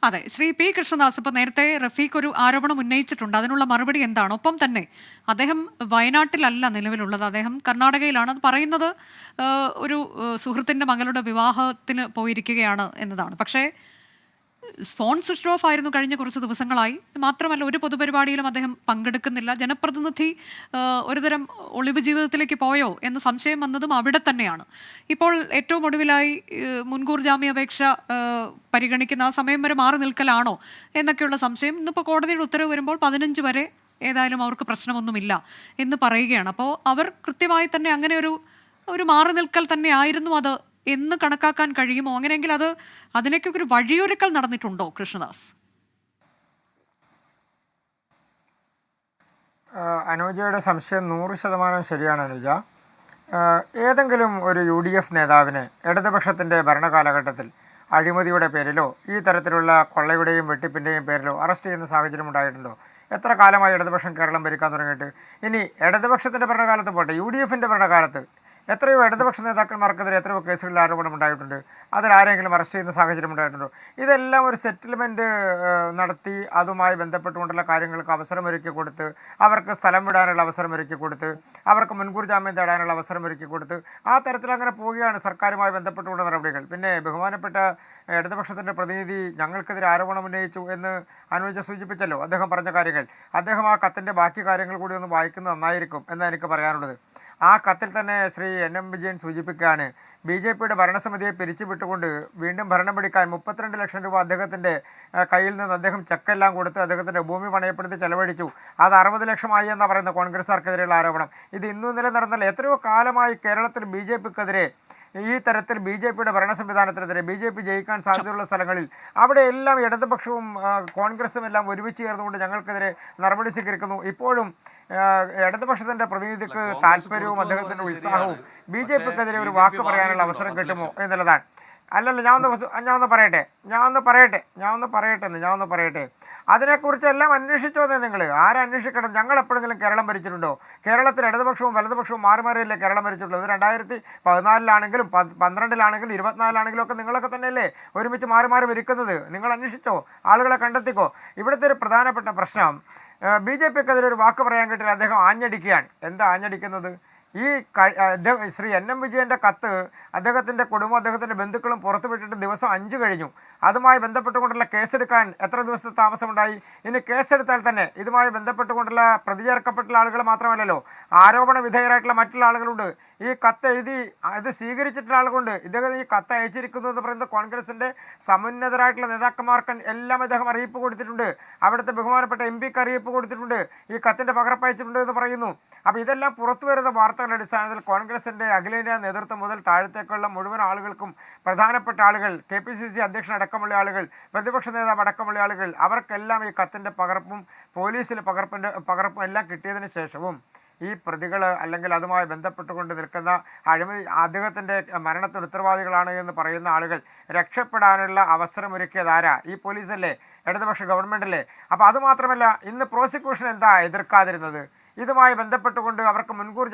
അതെ, ശ്രീ പി കൃഷ്ണദാസ് ഇപ്പോൾ നേരത്തെ റഫീഖ് ഒരു ആരോപണം ഉന്നയിച്ചിട്ടുണ്ട്. അതിനുള്ള മറുപടി എന്താണ്? ഒപ്പം തന്നെ അദ്ദേഹം വയനാട്ടിലല്ല നിലവിലുള്ളത്, അദ്ദേഹം കർണാടകയിലാണ്. അത് പറയുന്നത് ഒരു സുഹൃത്തിൻ്റെ മകളുടെ വിവാഹത്തിന് പോയിരിക്കുകയാണ് എന്നതാണ്. പക്ഷേ ഫോൺ സ്വിച്ച് ഓഫ് ആയിരുന്നു കഴിഞ്ഞ കുറച്ച് ദിവസങ്ങളായി. മാത്രമല്ല, ഒരു പൊതുപരിപാടിയിലും അദ്ദേഹം പങ്കെടുക്കുന്നില്ല. ജനപ്രതിനിധി ഒരുതരം ഒളിവ് ജീവിതത്തിലേക്ക് പോയോ എന്ന സംശയം വന്നതും അവിടെ തന്നെയാണ്. ഇപ്പോൾ ഏറ്റവും ഒടുവിലായി മുൻകൂർ ജാമ്യാപേക്ഷ പരിഗണിക്കുന്ന ആ സമയം വരെ മാറി നിൽക്കലാണോ എന്നൊക്കെയുള്ള സംശയം. ഇന്നിപ്പോൾ കോടതിയുടെ ഉത്തരവ് വരുമ്പോൾ 15 വരെ ഏതായാലും അവർക്ക് പ്രശ്നമൊന്നുമില്ല എന്ന് പറയുകയാണ്. അപ്പോൾ അവർ കൃത്യമായി തന്നെ അങ്ങനെ ഒരു മാറി നിൽക്കൽ തന്നെ ആയിരുന്നു അത് എന്ന് കണക്കാക്കാൻ കഴിയുമോ? അങ്ങനെയെങ്കിൽ അതിനൊക്കെ ഒരു വഴിയൊരുക്കൽ നടന്നിട്ടുണ്ടോ കൃഷ്ണദാസ്? അനുജയുടെ സംശയം 100% ശരിയാണ് അനുജ. ഏതെങ്കിലും ഒരു UDF നേതാവിനെ ഇടതുപക്ഷത്തിൻ്റെ ഭരണകാലഘട്ടത്തിൽ അഴിമതിയുടെ പേരിലോ ഈ തരത്തിലുള്ള കൊള്ളയുടെയും വെട്ടിപ്പിൻ്റെയും പേരിലോ അറസ്റ്റ് ചെയ്യുന്ന സാഹചര്യം ഉണ്ടായിട്ടുണ്ടോ? എത്ര കാലമായി ഇടതുപക്ഷം കേരളം ഭരിക്കാൻ തുടങ്ങിയിട്ട്? ഇനി ഇടതുപക്ഷത്തിൻ്റെ ഭരണകാലത്ത് പോട്ടെ, UDFൻ്റെ ഭരണകാലത്ത് എത്രയോ ഇടതുപക്ഷ നേതാക്കന്മാർക്കെതിരെ എത്രയോ കേസുകളിൽ ആരോപണം ഉണ്ടായിട്ടുണ്ട്. അതിലാരെങ്കിലും അറസ്റ്റ് ചെയ്യുന്ന സാഹചര്യം ഉണ്ടായിട്ടുണ്ടോ? ഇതെല്ലാം ഒരു സെറ്റിൽമെൻറ്റ് നടത്തി അതുമായി ബന്ധപ്പെട്ടുകൊണ്ടുള്ള കാര്യങ്ങൾക്ക് അവസരമൊരുക്കി കൊടുത്ത്, അവർക്ക് സ്ഥലം വിടാനുള്ള അവസരമൊരുക്കി കൊടുത്ത്, അവർക്ക് മുൻകൂർ ജാമ്യം തേടാനുള്ള അവസരമൊരുക്കി കൊടുത്ത് ആ തരത്തിൽ അങ്ങനെ പോവുകയാണ് സർക്കാരുമായി ബന്ധപ്പെട്ടുകൊണ്ട നടപടികൾ. പിന്നെ ബഹുമാനപ്പെട്ട ഇടതുപക്ഷത്തിൻ്റെ പ്രതിനിധി ഞങ്ങൾക്കെതിരെ ആരോപണം ഉന്നയിച്ചു എന്ന് അനുജ സൂചിപ്പിച്ചല്ലോ. അദ്ദേഹം പറഞ്ഞ കാര്യങ്ങൾ, അദ്ദേഹം ആ കത്തിൻ്റെ ബാക്കി കാര്യങ്ങൾ കൂടി ഒന്ന് വായിക്കുന്നത് നന്നായിരിക്കും എന്നാണ് എനിക്ക് പറയാനുള്ളത്. ആ കത്തിൽ തന്നെ ശ്രീ NM വിജയൻ സൂചിപ്പിക്കുകയാണ്, BJPയുടെ ഭരണസമിതിയെ പിരിച്ചുവിട്ടുകൊണ്ട് വീണ്ടും ഭരണം പിടിക്കാൻ 32 ലക്ഷം രൂപ അദ്ദേഹത്തിൻ്റെ കയ്യിൽ നിന്ന് അദ്ദേഹം ചെക്കെല്ലാം കൊടുത്ത് അദ്ദേഹത്തിൻ്റെ ഭൂമി പണയപ്പെടുത്തി ചെലവഴിച്ചു. അത് 60 ലക്ഷമായി എന്നാണ് പറയുന്നത് കോൺഗ്രസ്സുകാർക്കെതിരെയുള്ള ആരോപണം. ഇത് ഇന്നും ഇന്നലെ നടന്നല്ല. എത്രയോ കാലമായി കേരളത്തിൽ BJPക്കെതിരെ ഈ തരത്തിൽ BJPയുടെ ഭരണ സംവിധാനത്തിനെതിരെ BJP ജയിക്കാൻ സാധ്യതയുള്ള സ്ഥലങ്ങളിൽ അവിടെയെല്ലാം ഇടതുപക്ഷവും കോൺഗ്രസും എല്ലാം ഒരുമിച്ച് ചേർന്നുകൊണ്ട് ഞങ്ങൾക്കെതിരെ നടപടി സ്വീകരിക്കുന്നു. ഇപ്പോഴും ഇടതുപക്ഷത്തിൻ്റെ പ്രതിനിധിക്ക് താല്പര്യവും അദ്ദേഹത്തിൻ്റെ ഉത്സാഹവും BJPക്കെതിരെ ഒരു വാക്ക് പറയാനുള്ള അവസരം കിട്ടുമോ എന്നുള്ളതാണ്. അല്ലല്ല, ഞാനൊന്ന് പറയട്ടെ. അതിനെക്കുറിച്ചെല്ലാം അന്വേഷിച്ചോന്നേ നിങ്ങൾ? ആരന്വേഷിക്കണം? ഞങ്ങൾ എപ്പോഴെങ്കിലും കേരളം ഭരിച്ചിട്ടുണ്ടോ? കേരളത്തിൽ ഇടതുപക്ഷവും വലതുപക്ഷവും മാറി മാറിയല്ലേ കേരളം ഭരിച്ചിട്ടുള്ളത്? 2014 12 24 ഒക്കെ നിങ്ങളൊക്കെ തന്നെയല്ലേ ഒരുമിച്ച് മാറി മാറി ഭരിക്കുന്നത്? നിങ്ങൾ അന്വേഷിച്ചോ? ആളുകളെ കണ്ടെത്തിക്കോ? ഇവിടുത്തെ ഒരു പ്രധാനപ്പെട്ട പ്രശ്നം, BJPക്കെതിരെ ഒരു വാക്ക് പറയാൻ കിട്ടില്ല, അദ്ദേഹം ആഞ്ഞടിക്കുകയാണ്. എന്താ ആഞ്ഞടിക്കുന്നത്? ഈ ശ്രീ NM വിജയൻ്റെ കത്ത് അദ്ദേഹത്തിൻ്റെ കുടുംബം അദ്ദേഹത്തിൻ്റെ ബന്ധുക്കളും പുറത്തുവിട്ടിട്ട് ദിവസം 5 കഴിഞ്ഞു. അതുമായി ബന്ധപ്പെട്ടുകൊണ്ടുള്ള കേസെടുക്കാൻ എത്ര ദിവസത്തെ താമസമുണ്ടായി? ഇനി കേസെടുത്താൽ തന്നെ ഇതുമായി ബന്ധപ്പെട്ടുകൊണ്ടുള്ള പ്രതി ചേർക്കപ്പെട്ടുള്ള ആളുകൾ മാത്രമല്ലല്ലോ, ആരോപണ വിധേയരായിട്ടുള്ള മറ്റുള്ള ആളുകളുണ്ട്. ഈ കത്ത് എഴുതി അത് സ്വീകരിച്ചിട്ടുള്ള ആളുകളുണ്ട്. ഇദ്ദേഹം ഈ കത്ത് അയച്ചിരിക്കുന്നു എന്ന് പറയുന്നത് കോൺഗ്രസിൻ്റെ സമുന്നതരായിട്ടുള്ള നേതാക്കന്മാർക്ക് എല്ലാം അദ്ദേഹം അറിയിപ്പ് കൊടുത്തിട്ടുണ്ട്. അവിടുത്തെ ബഹുമാനപ്പെട്ട MP അറിയിപ്പ് കൊടുത്തിട്ടുണ്ട്. ഈ കത്തിൻ്റെ പകർപ്പ് അയച്ചിട്ടുണ്ട് എന്ന് പറയുന്നു. അപ്പോൾ ഇതെല്ലാം പുറത്തു വരുന്ന വാർത്തകളുടെ അടിസ്ഥാനത്തിൽ കോൺഗ്രസിൻ്റെ അഖിലേന്ത്യാ നേതൃത്വം മുതൽ താഴത്തേക്കുള്ള മുഴുവൻ ആളുകൾക്കും, പ്രധാനപ്പെട്ട ആളുകൾ, KPCC അധ്യക്ഷൻ അടക്കമുള്ള ആളുകൾ, പ്രതിപക്ഷ നേതാവ് അടക്കമുള്ള ആളുകൾ, അവർക്കെല്ലാം ഈ കത്തിൻ്റെ പകർപ്പും പോലീസിൽ പകർപ്പും എല്ലാം കിട്ടിയതിന് ശേഷവും ഈ പ്രതികൾ അല്ലെങ്കിൽ അതുമായി ബന്ധപ്പെട്ടുകൊണ്ട് നിൽക്കുന്ന അദ്ദേഹത്തിൻ്റെ മരണത്തിന് ഉത്തരവാദികളാണ് എന്ന് പറയുന്ന ആളുകൾ രക്ഷപ്പെടാനുള്ള അവസരമൊരുക്കിയതാരാ? ഈ പോലീസല്ലേ, ഇടതുപക്ഷ ഗവൺമെൻറ്റല്ലേ? അപ്പോൾ അതുമാത്രമല്ല, ഇന്ന് പ്രോസിക്യൂഷൻ എന്താ എതിർക്കാതിരുന്നത്? ഇതുമായി ബന്ധപ്പെട്ടുകൊണ്ട് അവർക്ക് മുൻകൂർ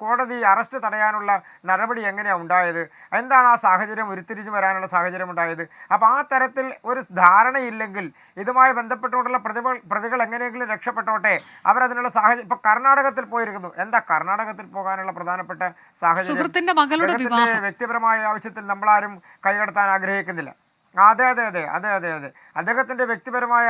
കോടതി അറസ്റ്റ് തടയാനുള്ള നടപടി എങ്ങനെയാണ് ഉണ്ടായത്? എന്താണ് ആ സാഹചര്യം ഉരുത്തിരിഞ്ഞു വരാനുള്ള സാഹചര്യം ഉണ്ടായത്? അപ്പോൾ ആ തരത്തിൽ ഒരു ധാരണയില്ലെങ്കിൽ ഇതുമായി ബന്ധപ്പെട്ടുകൊണ്ടുള്ള പ്രതികൾ എങ്ങനെയെങ്കിലും രക്ഷപ്പെട്ടോട്ടെ, അവരതിനുള്ള സാഹചര്യം. ഇപ്പോൾ കർണാടകത്തിൽ പോയിരിക്കുന്നു. എന്താ കർണാടകത്തിൽ പോകാനുള്ള പ്രധാനപ്പെട്ട സാഹചര്യം? വ്യക്തിപരമായ ആവശ്യത്തിൽ നമ്മളാരും കൈകടത്താൻ ആഗ്രഹിക്കുന്നില്ല. അതെ, അദ്ദേഹത്തിൻ്റെ വ്യക്തിപരമായ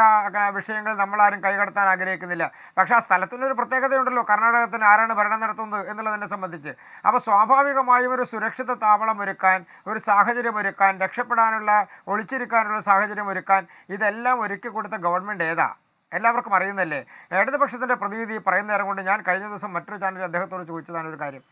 വിഷയങ്ങൾ നമ്മളാരും കൈകടത്താൻ ആഗ്രഹിക്കുന്നില്ല. പക്ഷേ ആ സ്ഥലത്തിനൊരു പ്രത്യേകതയുണ്ടല്ലോ, കർണാടകത്തിന് ആരാണ് ഭരണം നടത്തുന്നത് എന്നുള്ളതിനെ സംബന്ധിച്ച്. അപ്പോൾ സ്വാഭാവികമായും ഒരു സുരക്ഷിത താവളം ഒരുക്കാൻ, ഒരു സാഹചര്യം ഒരുക്കാൻ, രക്ഷപ്പെടാനുള്ള, ഒളിച്ചിരിക്കാനുള്ള സാഹചര്യം ഒരുക്കാൻ ഇതെല്ലാം ഒരുക്കി കൊടുത്ത ഗവൺമെൻറ് ഏതാ? എല്ലാവർക്കും അറിയുന്നല്ലേ. ഇടതുപക്ഷത്തിൻ്റെ പ്രതിനിധി പറയുന്ന നേരം കൊണ്ട് ഞാൻ കഴിഞ്ഞ ദിവസം മറ്റൊരു ചാനലിൽ അദ്ദേഹത്തോട് ചോദിച്ചതാണ് ഒരു കാര്യം.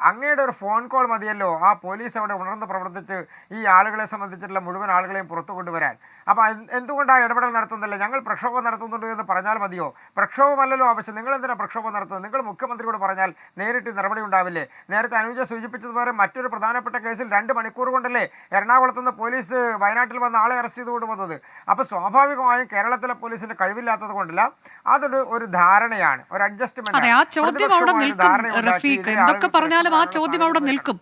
അങ്ങയുടെ ഒരു ഫോൺ കോൾ മതിയല്ലോ ആ പോലീസ് അവിടെ ഉണർന്ന് പ്രവർത്തിച്ച് ഈ ആളുകളെ സംബന്ധിച്ചിട്ടുള്ള മുഴുവൻ ആളുകളെയും പുറത്തു കൊണ്ടുവരാൻ. അപ്പോൾ എന്തുകൊണ്ടാണ് ഇടപെടൽ നടത്തുന്നില്ല? ഞങ്ങൾ പ്രക്ഷോഭം നടത്തുന്നുണ്ട് എന്ന് പറഞ്ഞാൽ മതിയോ? പ്രക്ഷോഭമല്ലല്ലോ ആവശ്യം. നിങ്ങൾ എന്തിനാണ് പ്രക്ഷോഭം നടത്തുന്നത്? നിങ്ങൾ മുഖ്യമന്ത്രിയോട് പറഞ്ഞാൽ നേരിട്ട് നടപടി ഉണ്ടാവില്ലേ? നേരത്തെ അനുജ സൂചിപ്പിച്ചതുപോലെ മറ്റൊരു പ്രധാനപ്പെട്ട കേസിൽ 2 മണിക്കൂർ കൊണ്ടല്ലേ എറണാകുളത്ത് നിന്ന് പോലീസ് വയനാട്ടിൽ വന്ന ആളെ അറസ്റ്റ് ചെയ്ത് കൊണ്ടുവന്നത്. അപ്പോൾ സ്വാഭാവികമായും കേരളത്തിലെ പോലീസിൻ്റെ കഴിവില്ലാത്തത് കൊണ്ടല്ല, അതൊരു ധാരണയാണ്, ഒരു അഡ്ജസ്റ്റ്മെന്റ്. എന്തൊക്കെ പറഞ്ഞാലും ആ ചോദ്യം അവിടെ നിൽക്കും.